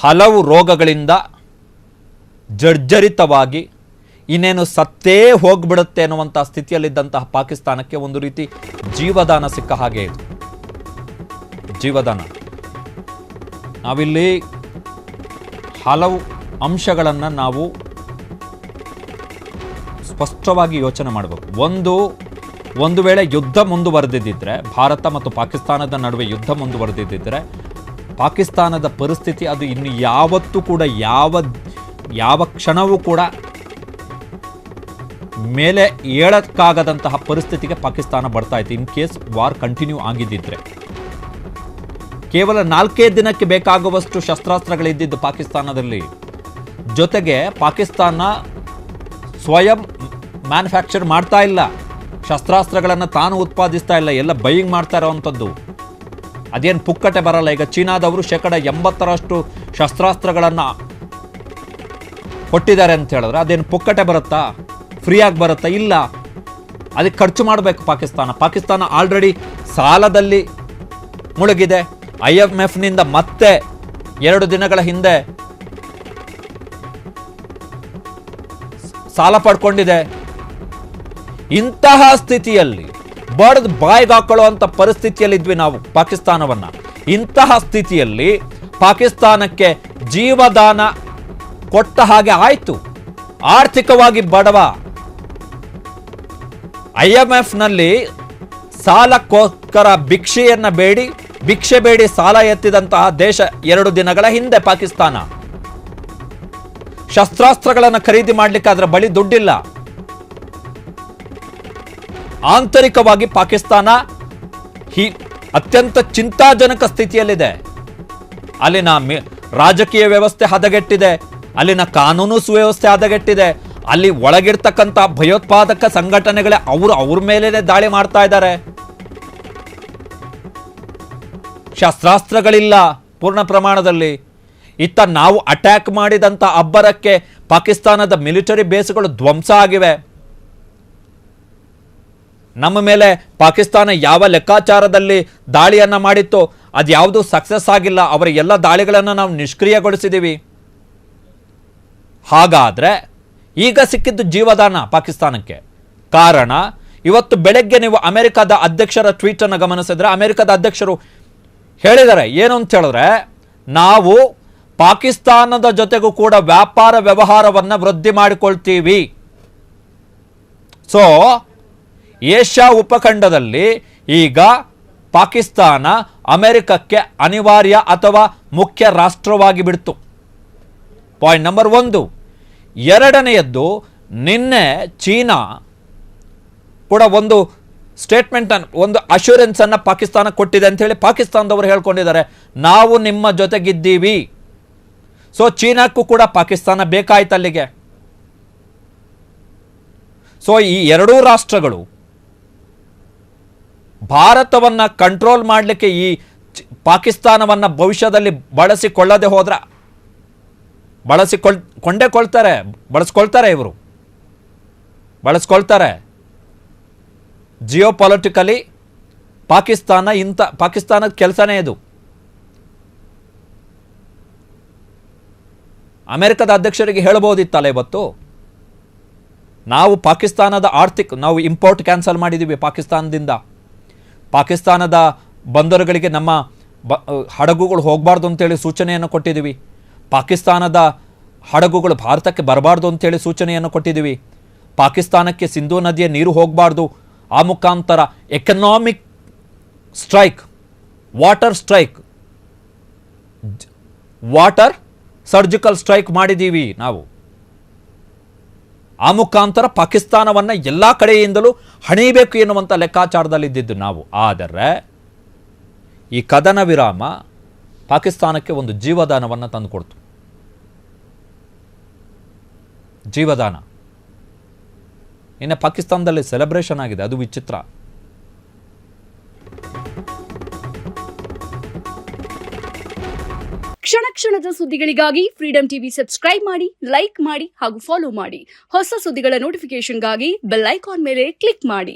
ಹಲವು ರೋಗಗಳಿಂದ ಜರ್ಜರಿತವಾಗಿ ಇನ್ನೇನು ಸತ್ತೇ ಹೋಗ್ಬಿಡುತ್ತೆ ಅನ್ನುವಂಥ ಸ್ಥಿತಿಯಲ್ಲಿದ್ದಂತಹ ಪಾಕಿಸ್ತಾನಕ್ಕೆ ಒಂದು ರೀತಿ ಜೀವದಾನ ಸಿಕ್ಕ ಹಾಗೆ ಇದು. ಜೀವದಾನ. ನಾವಿಲ್ಲಿ ಹಲವು ಅಂಶಗಳನ್ನು ನಾವು ಸ್ಪಷ್ಟವಾಗಿ ಯೋಚನೆ ಮಾಡಬೇಕು. ಒಂದು ವೇಳೆ ಯುದ್ಧ ಮುಂದುವರೆದಿದ್ದರೆ, ಭಾರತ ಮತ್ತು ಪಾಕಿಸ್ತಾನದ ನಡುವೆ ಯುದ್ಧ ಮುಂದುವರೆದಿದ್ದರೆ, ಪಾಕಿಸ್ತಾನದ ಪರಿಸ್ಥಿತಿ ಅದು ಇನ್ನು ಯಾವತ್ತೂ ಕೂಡ ಯಾವ ಕ್ಷಣವೂ ಕೂಡ ಮೇಲೆ ಏಳಕ್ಕಾಗದಂತಹ ಪರಿಸ್ಥಿತಿಗೆ ಪಾಕಿಸ್ತಾನ ಬರ್ತಾ ಇತ್ತು. ಇನ್ ಕೇಸ್ ವಾರ್ ಕಂಟಿನ್ಯೂ ಆಗಿದ್ದಿದ್ರೆ ಕೇವಲ 4 ದಿನಕ್ಕೆ ಬೇಕಾಗುವಷ್ಟು ಶಸ್ತ್ರಾಸ್ತ್ರಗಳಿದ್ದಿದ್ದು ಪಾಕಿಸ್ತಾನದಲ್ಲಿ. ಜೊತೆಗೆ ಪಾಕಿಸ್ತಾನ ಸ್ವಯಂ ಮ್ಯಾನುಫ್ಯಾಕ್ಚರ್ ಮಾಡ್ತಾ ಇಲ್ಲ, ಶಸ್ತ್ರಾಸ್ತ್ರಗಳನ್ನು ತಾನು ಉತ್ಪಾದಿಸ್ತಾ ಇಲ್ಲ, ಎಲ್ಲ ಬೈಯಿಂಗ್ ಮಾಡ್ತಾ ಇರೋವಂಥದ್ದು. ಅದೇನು ಪುಕ್ಕಟೆ ಬರಲ್ಲ. ಈಗ ಚೀನಾದವರು 80% ಶಸ್ತ್ರಾಸ್ತ್ರಗಳನ್ನು ಕೊಟ್ಟಿದ್ದಾರೆ ಅಂತ ಹೇಳಿದ್ರೆ ಅದೇನು ಪುಕ್ಕಟೆ ಬರುತ್ತಾ, ಫ್ರೀಯಾಗಿ ಬರುತ್ತಾ? ಇಲ್ಲ, ಅದಕ್ಕೆ ಖರ್ಚು ಮಾಡಬೇಕು ಪಾಕಿಸ್ತಾನ ಆಲ್ರೆಡಿ ಸಾಲದಲ್ಲಿ ಮುಳುಗಿದೆ. IMFನಿಂದ ಮತ್ತೆ 2 ದಿನಗಳ ಹಿಂದೆ ಸಾಲ ಪಡ್ಕೊಂಡಿದೆ. ಇಂತಹ ಸ್ಥಿತಿಯಲ್ಲಿ ಬಡ್ದು ಬಾಯಿಗೆ ಹಾಕೊಳ್ಳುವಂಥ ಪರಿಸ್ಥಿತಿಯಲ್ಲಿದ್ವಿ ನಾವು ಪಾಕಿಸ್ತಾನವನ್ನು. ಇಂತಹ ಸ್ಥಿತಿಯಲ್ಲಿ ಪಾಕಿಸ್ತಾನಕ್ಕೆ ಜೀವದಾನ ಕೊಟ್ಟ ಹಾಗೆ ಆಯಿತು. ಆರ್ಥಿಕವಾಗಿ ಬಡವ. IMFನಲ್ಲಿ ಸಾಲಕ್ಕೋಸ್ಕರ ಭಿಕ್ಷೆ ಬೇಡಿ ಸಾಲ ಎತ್ತಿದಂತಹ ದೇಶ 2 ದಿನಗಳ ಹಿಂದೆ ಪಾಕಿಸ್ತಾನ. ಶಸ್ತ್ರಾಸ್ತ್ರಗಳನ್ನು ಖರೀದಿ ಮಾಡಲಿಕ್ಕೆ ಅದರ ಬಳಿ ದುಡ್ಡಿಲ್ಲ. ಆಂತರಿಕವಾಗಿ ಪಾಕಿಸ್ತಾನ ಅತ್ಯಂತ ಚಿಂತಾಜನಕ ಸ್ಥಿತಿಯಲ್ಲಿದೆ. ಅಲ್ಲಿನ ರಾಜಕೀಯ ವ್ಯವಸ್ಥೆ ಹದಗೆಟ್ಟಿದೆ, ಅಲ್ಲಿನ ಕಾನೂನು ಸುವ್ಯವಸ್ಥೆ ಹದಗೆಟ್ಟಿದೆ. ಅಲ್ಲಿ ಒಳಗಿರ್ತಕ್ಕಂಥ ಭಯೋತ್ಪಾದಕ ಸಂಘಟನೆಗಳೇ ಅವ್ರ ಮೇಲೇನೆ ದಾಳಿ ಮಾಡ್ತಾ ಇದ್ದಾರೆ. ಶಸ್ತ್ರಾಸ್ತ್ರಗಳಿಲ್ಲ ಪೂರ್ಣ ಪ್ರಮಾಣದಲ್ಲಿ. ಇತ್ತ ನಾವು ಅಟ್ಯಾಕ್ ಮಾಡಿದಂಥ ಅಬ್ಬರಕ್ಕೆ ಪಾಕಿಸ್ತಾನದ ಮಿಲಿಟರಿ ಬೇಸ್ಗಳು ಧ್ವಂಸ ಆಗಿವೆ. ನಮ್ಮ ಮೇಲೆ ಪಾಕಿಸ್ತಾನ ಯಾವ ಲೆಕ್ಕಾಚಾರದಲ್ಲಿ ದಾಳಿಯನ್ನು ಮಾಡಿತ್ತೋ ಅದು ಯಾವುದೂ ಸಕ್ಸಸ್ ಆಗಿಲ್ಲ. ಅವರ ಎಲ್ಲ ದಾಳಿಗಳನ್ನು ನಾವು ನಿಷ್ಕ್ರಿಯಗೊಳಿಸಿದ್ದೀವಿ. ಹಾಗಾದರೆ ಈಗ ಸಿಕ್ಕಿದ್ದು ಜೀವದಾನ ಪಾಕಿಸ್ತಾನಕ್ಕೆ. ಕಾರಣ ಇವತ್ತು ಬೆಳಗ್ಗೆ ನೀವು ಅಮೆರಿಕದ ಅಧ್ಯಕ್ಷರ ಟ್ವೀಟನ್ನು ಗಮನಿಸಿದ್ರೆ, ಅಮೆರಿಕದ ಅಧ್ಯಕ್ಷರು ಹೇಳಿದ್ದಾರೆ ಏನು ಅಂತ ಹೇಳಿದ್ರೆ, ನಾವು ಪಾಕಿಸ್ತಾನದ ಜೊತೆಗೂ ಕೂಡ ವ್ಯಾಪಾರ ವ್ಯವಹಾರವನ್ನು ವೃದ್ಧಿ ಮಾಡಿಕೊಳ್ತೀವಿ. ಸೊ ಏಷ್ಯಾ ಉಪಖಂಡದಲ್ಲಿ ಈಗ ಪಾಕಿಸ್ತಾನ ಅಮೆರಿಕಕ್ಕೆ ಅನಿವಾರ್ಯ ಅಥವಾ ಮುಖ್ಯ ರಾಷ್ಟ್ರವಾಗಿ ಬಿಡ್ತು. Point number 1. ಎರಡನೆಯದ್ದು, ನಿನ್ನೆ ಚೀನಾ ಕೂಡ ಒಂದು ಸ್ಟೇಟ್ಮೆಂಟ್, ಒಂದು ಅಶ್ಯೂರೆನ್ಸ್ ಅನ್ನು ಪಾಕಿಸ್ತಾನ ಕೊಟ್ಟಿದೆ ಅಂತ ಹೇಳಿ ಪಾಕಿಸ್ತಾನದವರು ಹೇಳ್ಕೊಂಡಿದ್ದಾರೆ, ನಾವು ನಿಮ್ಮ ಜೊತೆಗಿದ್ದೀವಿ. ಸೊ ಚೀನಾಕ್ಕೂ ಕೂಡ ಪಾಕಿಸ್ತಾನ ಬೇಕಾಯ್ತು ಅಲ್ಲಿಗೆ. ಸೊ ಈ ಎರಡೂ ರಾಷ್ಟ್ರಗಳು ಭಾರತವನ್ನು ಕಂಟ್ರೋಲ್ ಮಾಡಲಿಕ್ಕೆ ಈ ಪಾಕಿಸ್ತಾನವನ್ನು ಭವಿಷ್ಯದಲ್ಲಿ ಬಳಸಿಕೊಳ್ಳದೆ ಹೋದ್ರೆ ಬಳಸ್ಕೊಳ್ತಾರೆ. ಜಿಯೋ ಪೊಲಿಟಿಕಲಿ ಪಾಕಿಸ್ತಾನದ ಕೆಲಸನೇ ಇದು. ಅಮೆರಿಕದ ಅಧ್ಯಕ್ಷರಿಗೆ ಹೇಳಬಹುದಿತ್ತಲ್ಲ ಇವತ್ತು, ನಾವು ಪಾಕಿಸ್ತಾನದ ನಾವು ಇಂಪೋರ್ಟ್ ಕ್ಯಾನ್ಸಲ್ ಮಾಡಿದ್ದೀವಿ ಪಾಕಿಸ್ತಾನದಿಂದ. ಪಾಕಿಸ್ತಾನದ ಬಂದರುಗಳಿಗೆ ನಮ್ಮ ಹಡಗುಗಳು ಹೋಗಬಾರ್ದು ಅಂತೇಳಿ ಸೂಚನೆಯನ್ನು ಕೊಟ್ಟಿದ್ದೀವಿ. ಪಾಕಿಸ್ತಾನದ ಹಡಗುಗಳು ಭಾರತಕ್ಕೆ ಬರಬಾರ್ದು ಅಂತೇಳಿ ಸೂಚನೆಯನ್ನು ಕೊಟ್ಟಿದ್ದೀವಿ. ಪಾಕಿಸ್ತಾನಕ್ಕೆ ಸಿಂಧೂ ನದಿಯ ನೀರು ಹೋಗಬಾರ್ದು, ಆ ಮುಖಾಂತರ economic strike, water surgical strike ಮಾಡಿದ್ದೀವಿ ನಾವು. ಆ ಮುಖಾಂತರ ಪಾಕಿಸ್ತಾನವನ್ನು ಎಲ್ಲ ಕಡೆಯಿಂದಲೂ ಹಣಿಬೇಕು ಎನ್ನುವಂಥ ಲೆಕ್ಕಾಚಾರದಲ್ಲಿದ್ದಿದ್ದು ನಾವು. ಆದರೆ ಈ ಕದನ ವಿರಾಮ ಪಾಕಿಸ್ತಾನಕ್ಕೆ ಒಂದು ಜೀವದಾನವನ್ನು ತಂದುಕೊಡ್ತು. ಜೀವದಾನ. ಇನ್ನು ಪಾಕಿಸ್ತಾನದಲ್ಲಿ ಸೆಲೆಬ್ರೇಷನ್ ಆಗಿದೆ, ಅದು ವಿಚಿತ್ರ. ಕ್ಷಣ ಕ್ಷಣದ ಸುದ್ದಿಗಳಿಗಾಗಿ ಫ್ರೀಡಂ ಟಿವಿ ಸಬ್ಸ್ಕ್ರೈಬ್ ಮಾಡಿ, ಲೈಕ್ ಮಾಡಿ ಹಾಗೂ ಫಾಲೋ ಮಾಡಿ. ಹೊಸ ಸುದ್ದಿಗಳ ನೋಟಿಫಿಕೇಶನ್ಗಾಗಿ ಬೆಲ್ ಐಕಾನ್ ಮೇಲೆ ಕ್ಲಿಕ್ ಮಾಡಿ.